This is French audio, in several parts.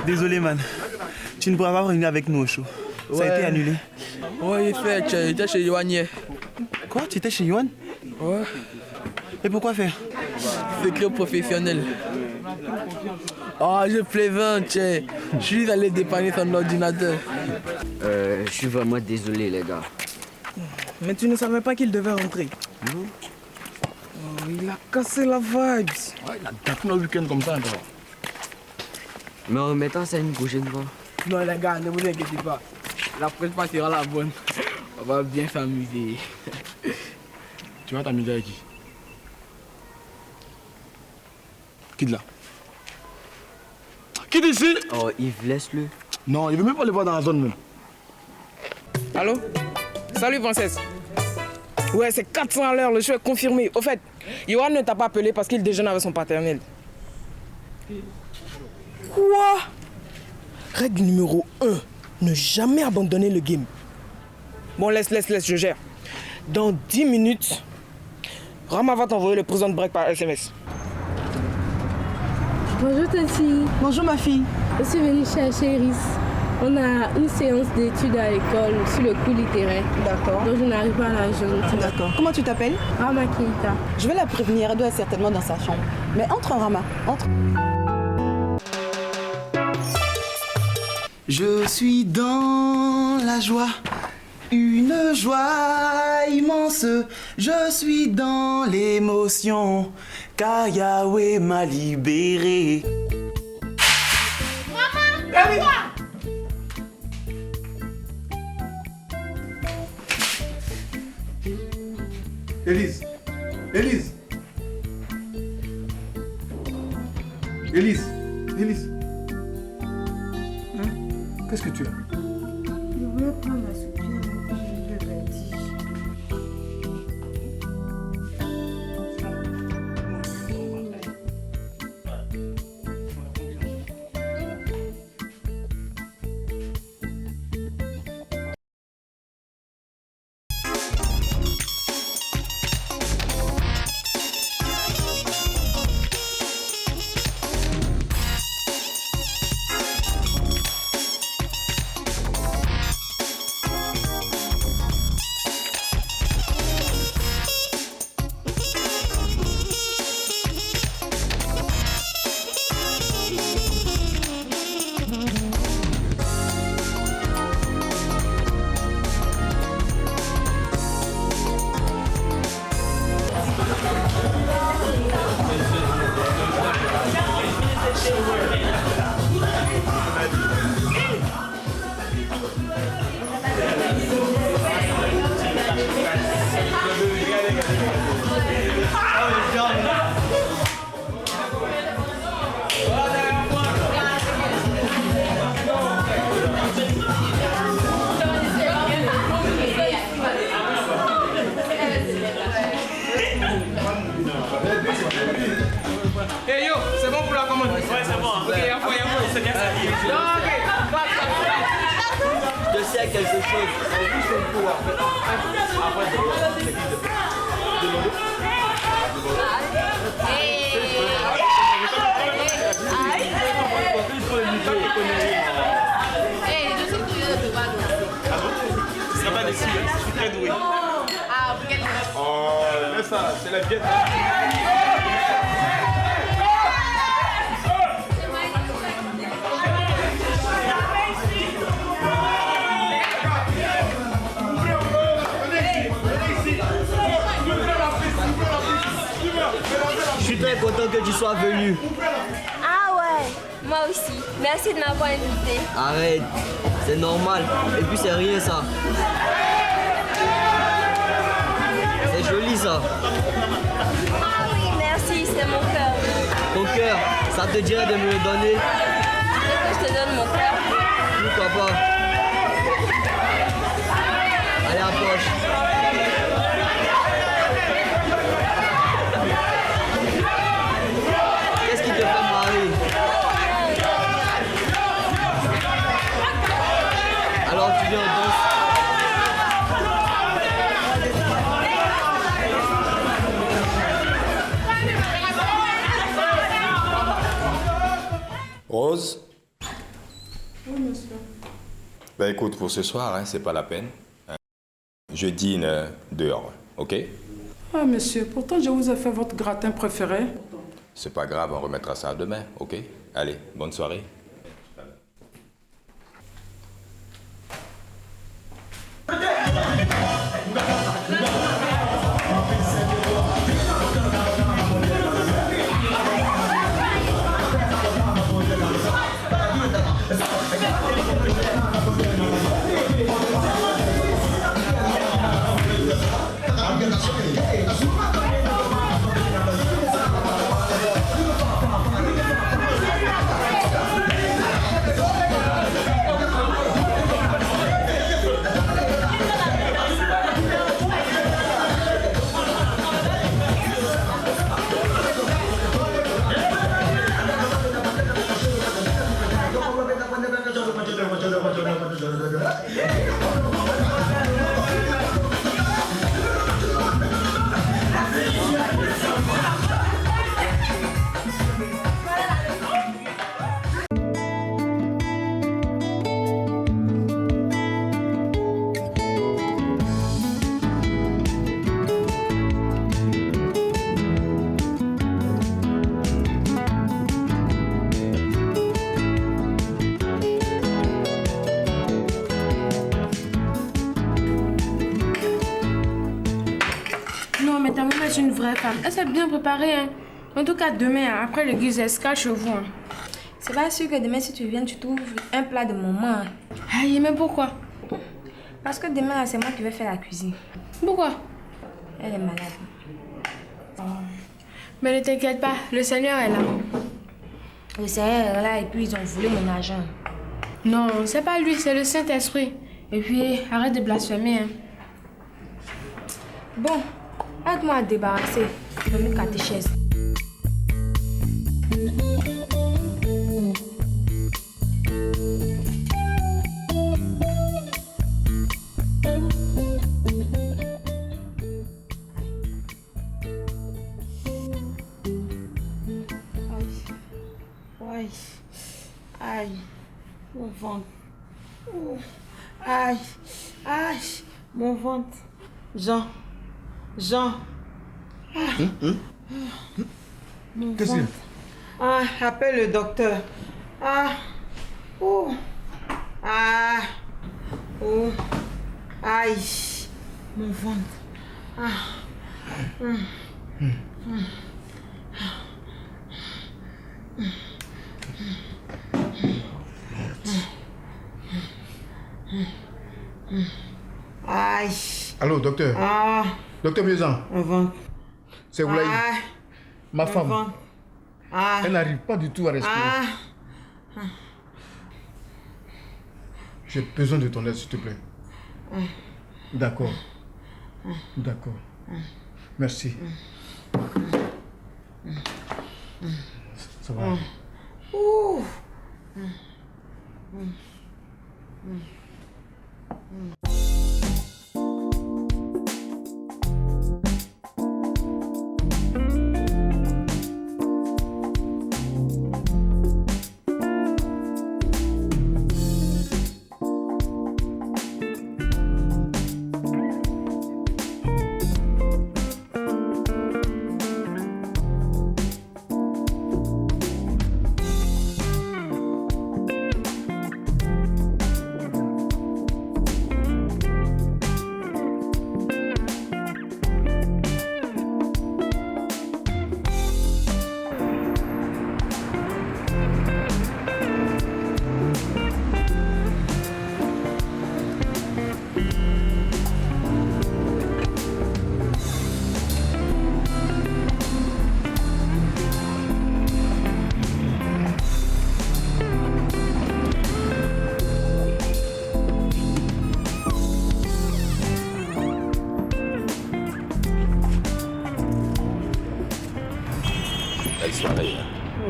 Désolé, man. Tu ne pourras pas revenir avec nous au show. Ça a été annulé. Ouais, j'étais chez Yohan hier. Quoi? Tu étais chez Yohan? Ouais. Et pourquoi faire? Secret professionnel. Oh, je plaisante, je suis allé dépanner son ordinateur. Je suis vraiment désolé, les gars. Mais tu ne savais pas qu'il devait rentrer? Non. Oh, il a cassé la vibe. Ouais, il a gâté notre week-end comme ça, encore. Mais en remettant ça une prochaine fois. Non, les gars, ne vous inquiétez pas. La prochaine fois sera la bonne. On va bien s'amuser. Tu vas t'amuser avec qui? Quitte là. Quitte ici! Oh, Yves, laisse-le. Non, il veut même pas les voir dans la zone même. Allô? Salut, princesse. Ouais, c'est 400 à l'heure, le show est confirmé. Au fait, Yohan ne t'a pas appelé parce qu'il déjeune avec son paternel. Quoi? Règle numéro 1, ne jamais abandonner le game. Bon, laisse, je gère. Dans 10 minutes, Rama va t'envoyer le prison break par SMS. Bonjour Tati. Bonjour ma fille. Je suis venue chercher Iris. On a une séance d'études à l'école sur le cours littéraire. D'accord. Donc je n'arrive pas à la joindre. D'accord. Comment tu t'appelles? Rama Keita. Je vais la prévenir, elle doit être certainement dans sa chambre. Mais entre Rama, entre. Je suis dans la joie, une joie immense. Je suis dans l'émotion, car Yahweh m'a libéré. Maman, Élise! Élise! Élise! Élise! Qu'est-ce que tu as? Je voulais prendre la soupir, mais j'ai eu le vertige. Hey yo, c'est bon pour la commande? Ouais, c'est bon. Ok, y'a quoi, c'est bien ça. Ok, Je sais quelque chose. C'est juste un peu Tu seras pas déçu, hein? Je suis très doué. ah, pour quelle raison? Oh, laisse ça, c'est la diète. Je suis très content que tu sois venu. Ah ouais, moi aussi. Merci de m'avoir invité. Arrête, c'est normal. Et puis c'est rien ça. C'est joli ça. Ah oui, merci, c'est mon cœur. Ton cœur, ça te dirait de me le donner? Tu veux que je te donne mon cœur? Pourquoi pas? Allez, approche. Qu'est-ce qui te fait marrer? Alors tu viens en danse? Rose, Ben écoute, pour ce soir, hein, c'est pas la peine. Hein. Je dîne dehors, ok? Ah, monsieur, pourtant je vous ai fait votre gratin préféré. C'est pas grave, on remettra ça demain, ok? Allez, bonne soirée. Ta maman est une vraie femme. Elle s'est bien préparée. Hein. En tout cas, demain, après l'église, elle se cache chez vous. Hein. C'est pas sûr que demain, si tu viens, tu trouves un plat de maman. Aïe, mais pourquoi? Parce que demain, c'est moi qui vais faire la cuisine. Pourquoi? Elle est malade. Oh. Mais ne t'inquiète pas, le Seigneur est là. Le Seigneur est là et puis ils ont volé mon argent. Non, c'est pas lui, c'est le Saint-Esprit. Et puis, arrête de blasphémer. Hein. Bon. Aide-moi à débarrasser le catéchèse. Aïe, aïe, mon ventre. Aïe, aïe, mon ventre. Jean. Qu'est-ce qu'il y a? Ah, appelle le docteur. Ah, oh, ah, oh, aïe, mon ventre. Ah, aïe. Allô, docteur? Ah. Docteur Miezan. C'est Oulaï. Ma femme. Elle n'arrive pas du tout à respirer. J'ai besoin de ton aide, s'il te plaît. D'accord. D'accord. Merci. Ça va.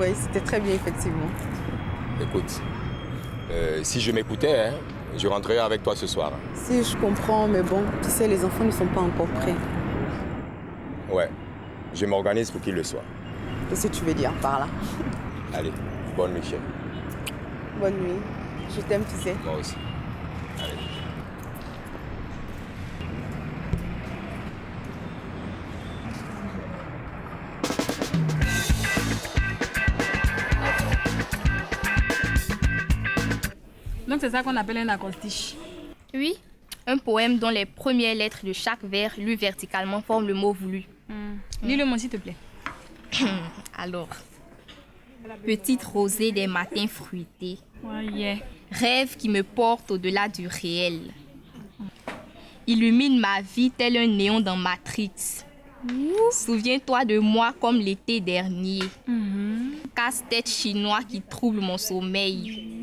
Oui, c'était très bien, effectivement. Écoute, si je m'écoutais, hein, je rentrerai avec toi ce soir. Si, je comprends, mais bon, tu sais, les enfants ne sont pas encore prêts. Ouais, je m'organise pour qu'ils le soient. Qu'est-ce que tu veux dire par là? Allez, bonne nuit, chérie. Bonne nuit. Je t'aime, tu sais. Moi aussi. Donc c'est ça qu'on appelle un acrostiche. Oui, un poème dont les premières lettres de chaque vers lues verticalement forment le mot voulu. Lis-le-moi s'il te plaît. Alors, petite rosée des matins fruités, rêve qui me porte au-delà du réel, illumine ma vie tel un néon dans Matrix. Souviens-toi de moi comme l'été dernier, casse-tête chinois qui trouble mon sommeil.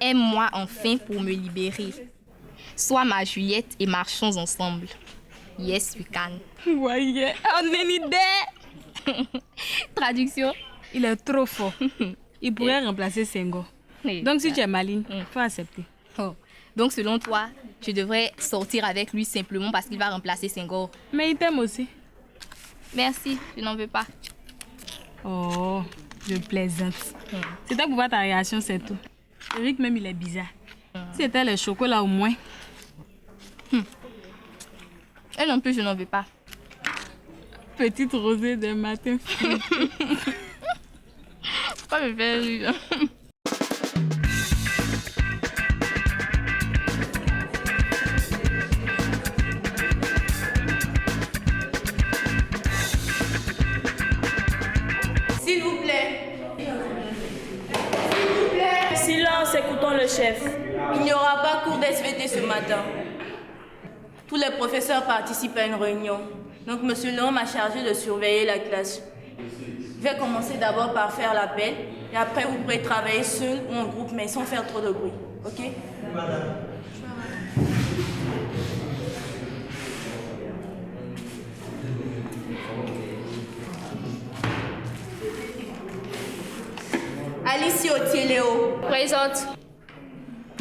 Aime-moi enfin pour me libérer. Sois ma Juliette et marchons ensemble. Yes, we can. Voyez, on est une idée. Traduction. Il est trop fort. Il pourrait remplacer Senghor. Donc si tu es maligne, faut accepter. Oh. Donc selon toi, je devrais sortir avec lui simplement parce qu'il va remplacer Senghor. Mais il t'aime aussi. Merci, je n'en veux pas. Oh, je plaisante. C'est toi pour voir ta réaction, c'est tout. Eric même il est bizarre. Si c'était le chocolat au moins. Elle non plus, je n'en veux pas. Petite rosée de matin. Pas me faire rire. S'il vous plaît. Silence, écoutons le chef. Il n'y aura pas cours d'SVT ce matin. Tous les professeurs participent à une réunion. Donc, monsieur Léon m'a chargé de surveiller la classe. Je vais commencer d'abord par faire l'appel. Et après, vous pourrez travailler seul ou en groupe, mais sans faire trop de bruit. OK? Alice Otieleo. Présente.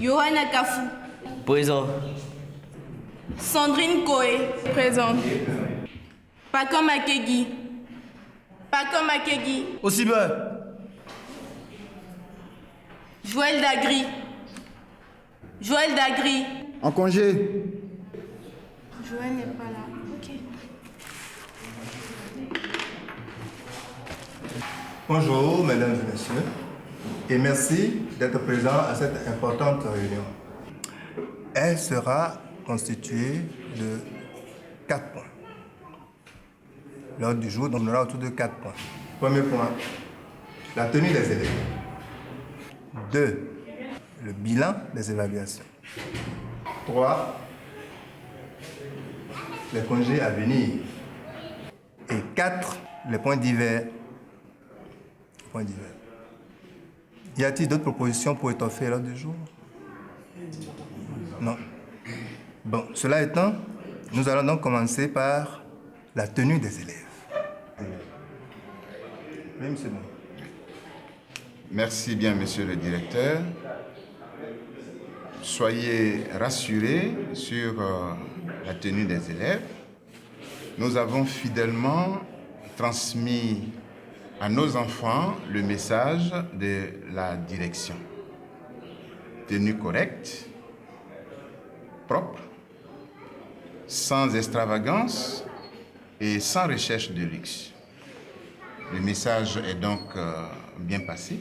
Johanna Kafou. Présent. Sandrine Koé. Présente. Paco Makegi. Paco Makegi. Aussi bien. Joël Dagri. Joël Dagri. En congé. Joël n'est pas là. Ok. Bonjour, mesdames et messieurs, et merci d'être présents à cette importante réunion. Elle sera constituée de 4 points. L'ordre du jour donnera autour de 4 points. Premier point, la tenue des élèves. 2, le bilan des évaluations. 3, les congés à venir. Et 4, les points divers. Y a-t-il d'autres propositions pour étoffer l'ordre du jour? Non. Bon, cela étant, nous allons donc commencer par la tenue des élèves. Oui, monsieur. Merci bien, monsieur le directeur. Soyez rassurés sur la tenue des élèves. Nous avons fidèlement transmis à nos enfants le message de la direction. Tenue correcte, propre, sans extravagance et sans recherche de luxe. Le message est donc bien passé.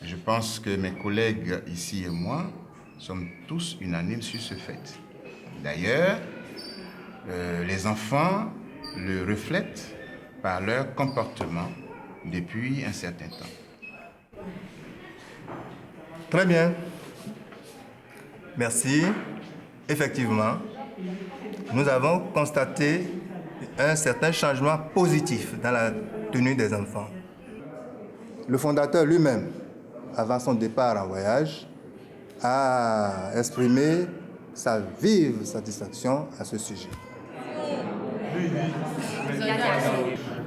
Je pense que mes collègues ici et moi sommes tous unanimes sur ce fait. D'ailleurs, les enfants le reflètent par leur comportement depuis un certain temps. Très bien. Merci. Effectivement, nous avons constaté un certain changement positif dans la tenue des enfants. Le fondateur lui-même, avant son départ en voyage, a exprimé sa vive satisfaction à ce sujet.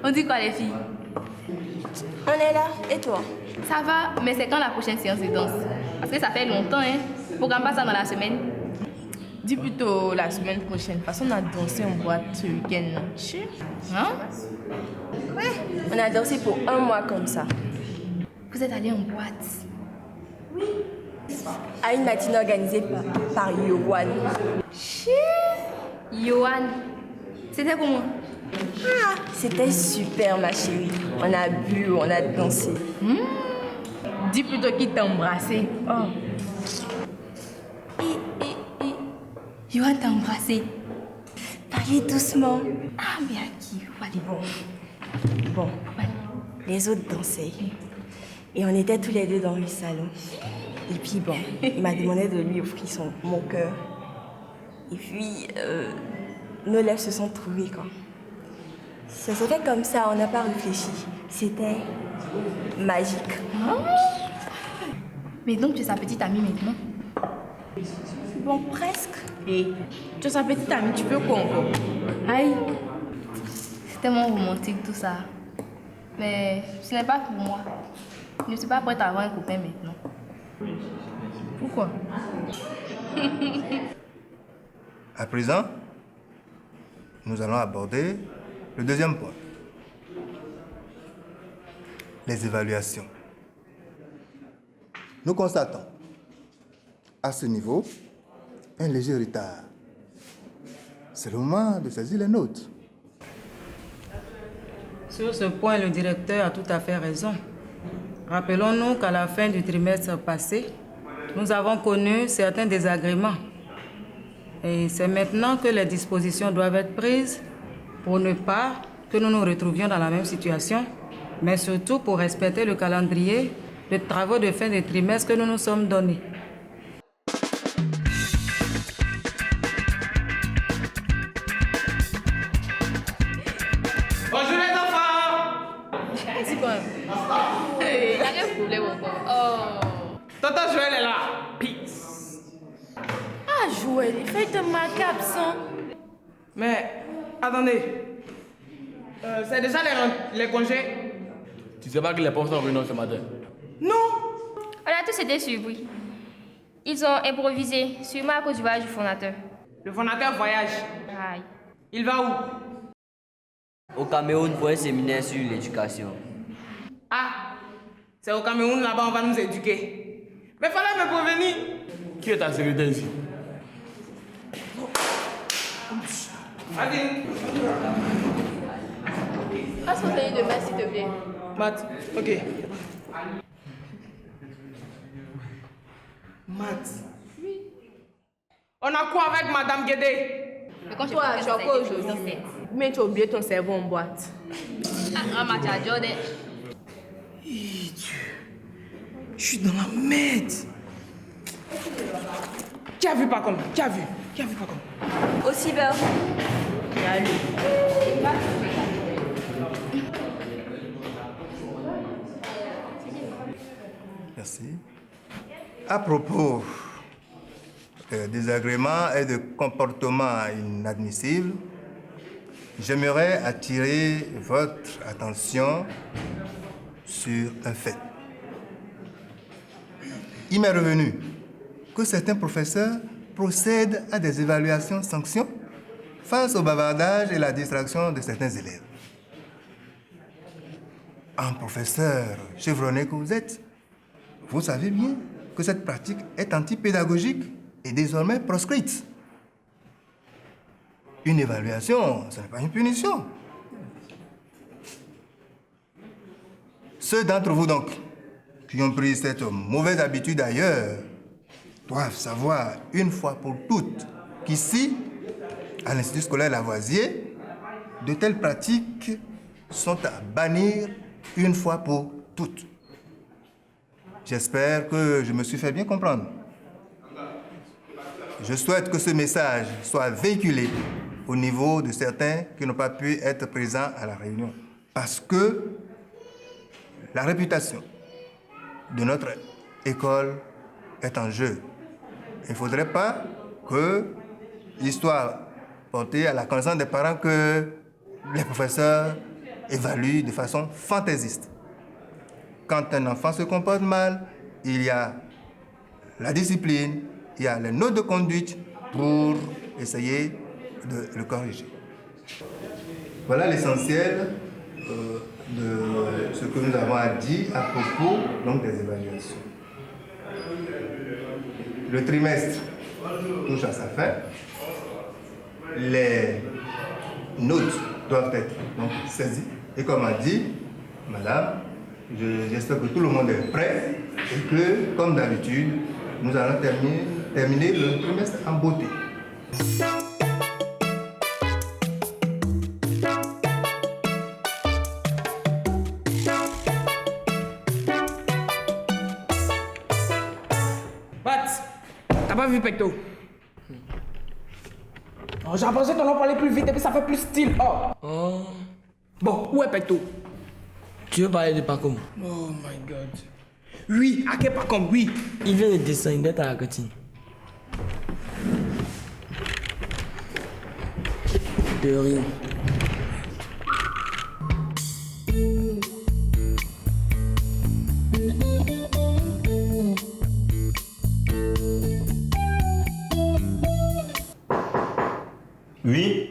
On dit quoi les filles? On est là. Et toi? Ça va, mais c'est quand la prochaine séance de danse? Parce que ça fait longtemps, hein. Programme pas ça dans la semaine. Dis plutôt la semaine prochaine, parce qu'on a dansé en boîte ce week-end. Hein? Ouais, on a dansé pour 1 mois comme ça. Vous êtes allés en boîte? Oui. À une matinée organisée par Yohan. Yohan, c'était comment? Ah, c'était super, ma chérie. On a bu, on a dansé. Dis plutôt qu'il t'a embrassé. Oh. Yohan t'a embrassé. Parlez doucement. Ah, mais à qui? Allez, Bon, les autres dansaient. Et on était tous les deux dans le salon. Et puis bon, il m'a demandé de lui offrir mon cœur. Et puis, nos lèvres se sont trouvées, quoi. Ça s'est fait comme ça, on n'a pas réfléchi. C'était magique. Mais donc, tu es sa petite amie maintenant? Bon, presque. Et tu es sa petite amie, tu peux quoi encore? Aïe. C'est tellement romantique tout ça. Mais ce n'est pas pour moi. Je ne suis pas prête à avoir un copain maintenant. Pourquoi? À présent, nous allons aborder le deuxième point. Les évaluations. Nous constatons, à ce niveau, un léger retard. C'est le moment de saisir les notes. Sur ce point, le directeur a tout à fait raison. Rappelons-nous qu'à la fin du trimestre passé, nous avons connu certains désagréments. Et c'est maintenant que les dispositions doivent être prises pour ne pas que nous nous retrouvions dans la même situation, mais surtout pour respecter le calendrier de travaux de fin de trimestre que nous nous sommes donnés. Bonjour les enfants! C'est quoi? Il n'y a rien de problème encore. Oh. Tonton Joël est là. Peace. Ah, Joël, il fait de macabre, ça. Mais, attendez. C'est déjà les congés? Tu sais pas que les profs sont venus ce matin? Non! On a tous été surpris. Ils ont improvisé, sûrement à cause du voyage du fondateur. Le fondateur voyage. Aïe. Il va où? Au Cameroun pour un séminaire sur l'éducation. Ah, c'est au Cameroun, là-bas, on va nous éduquer. Mais fallait me prévenir. Qui est ta secrétaire ici? Vas-y. Passe ton cahier de maths, s'il te plaît. Maths, ok. Maths. On a quoi avec Madame Guédé? Mais quand toi, tu as quoi aujourd'hui? Mais tu as oublié ton cerveau en boîte. Ah, ma Jordan. Dieu. Je suis dans la merde. Qui a vu pas comme? Qui a vu pas comme? Aussi bien. Merci. À propos de désagréments et de comportements inadmissibles, j'aimerais attirer votre attention sur un fait. Il m'est revenu que certains professeurs procèdent à des évaluations sanctions face au bavardage et la distraction de certains élèves. Un professeur chevronné que vous êtes, vous savez bien que cette pratique est antipédagogique et désormais proscrite. Une évaluation, ce n'est pas une punition. Ceux d'entre vous donc qui ont pris cette mauvaise habitude ailleurs doivent savoir une fois pour toutes qu'ici, à l'Institut scolaire Lavoisier, de telles pratiques sont à bannir une fois pour toutes. J'espère que je me suis fait bien comprendre. Je souhaite que ce message soit véhiculé au niveau de certains qui n'ont pas pu être présents à la réunion. Parce que la réputation de notre école est en jeu. Il ne faudrait pas que l'histoire portée à la connaissance des parents que les professeurs évaluent de façon fantaisiste. Quand un enfant se comporte mal, il y a la discipline, il y a les notes de conduite pour essayer de le corriger. Voilà l'essentiel de ce que nous avons à dire à propos donc, des évaluations. Le trimestre touche à sa fin. Les notes doivent être donc saisies. Et comme a dit madame, j'espère que tout le monde est prêt et que, comme d'habitude, nous allons terminer le trimestre en beauté. T'as pas vu Pecto? Oh, j'ai pensé qu'on en parlait plus vite et puis ça fait plus style. Oh. Bon, où est Pecto? Tu veux parler de Pacom? Oh my god. Oui, à quel Pacom? Oui. Il vient de descendre à la cantine. De rien. Oui.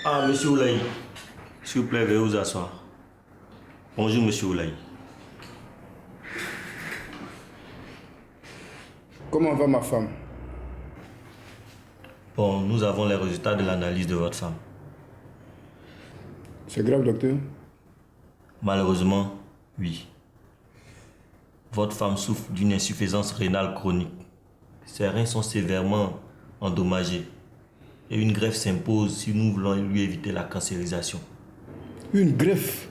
Ah, monsieur Oulaï. S'il vous plaît, veuillez vous asseoir. Bonjour, monsieur Oulaï. Comment va ma femme? Bon, nous avons les résultats de l'analyse de votre femme. C'est grave, docteur? Malheureusement, oui. Votre femme souffre d'une insuffisance rénale chronique. Ses reins sont sévèrement endommagés. Et une greffe s'impose si nous voulons lui éviter la cancérisation. Une greffe?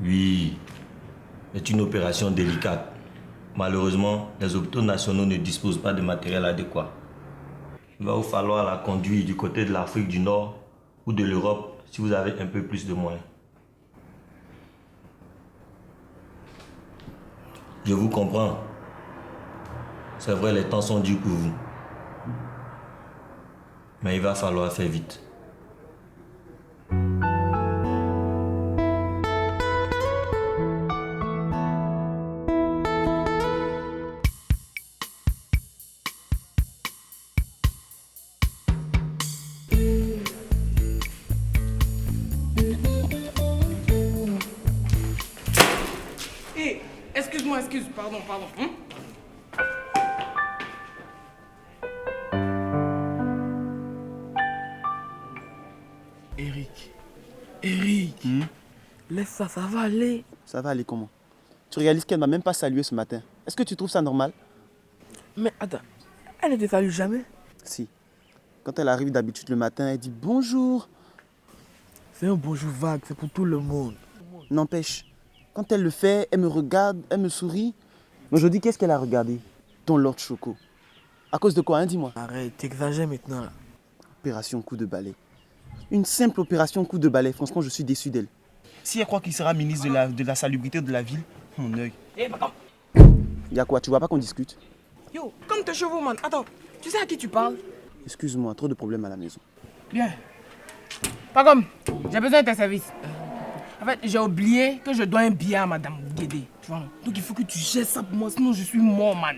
Oui. C'est une opération délicate. Malheureusement, les hôpitaux nationaux ne disposent pas de matériel adéquat. Il va vous falloir la conduire du côté de l'Afrique du Nord ou de l'Europe si vous avez un peu plus de moyens. Je vous comprends. C'est vrai, les temps sont durs pour vous. Mais il va falloir faire vite. Hé, excuse-moi, pardon. Eric, laisse ça va aller. Ça va aller comment? Tu réalises qu'elle m'a même pas salué ce matin. Est-ce que tu trouves ça normal? Mais attends, elle ne te salue jamais? Si. Quand elle arrive d'habitude le matin, elle dit bonjour. C'est un bonjour vague, c'est pour tout le monde. N'empêche, quand elle le fait, elle me regarde, elle me sourit. Mais aujourd'hui, qu'est-ce qu'elle a regardé? Ton Lord Choco. À cause de quoi, hein, dis-moi? Arrête, t'exagères maintenant là. Opération coup de balai. Une simple opération coup de balai. Franchement, je suis déçu d'elle. Si elle croit qu'il sera ministre de la salubrité de la ville, mon œil. Hé, Pacom. Y'a quoi? Tu vois pas qu'on discute? Yo, comme tes chevaux, man. Attends, tu sais à qui tu parles? Excuse-moi, trop de problèmes à la maison. Bien. Pacom, j'ai besoin de tes services. En fait, j'ai oublié que je dois un billet à Madame Guédé. Tu vois? Donc il faut que tu gères ça pour moi, sinon je suis mort, man.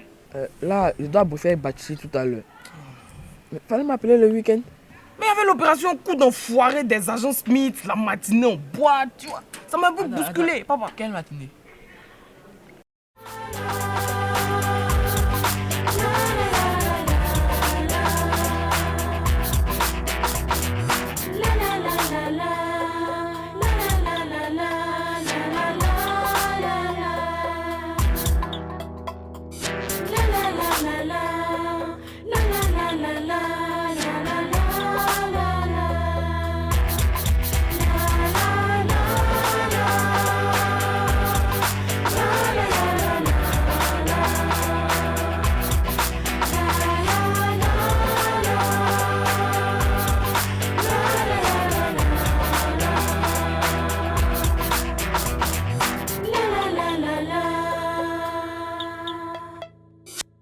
Là, je dois bosser avec Bachis tout à l'heure. Mais fallait m'appeler le week-end. Mais il y avait l'opération coup d'enfoiré des agents Smith, la matinée en boîte, tu vois. Ça m'a un peu bousculé, papa. Quelle matinée?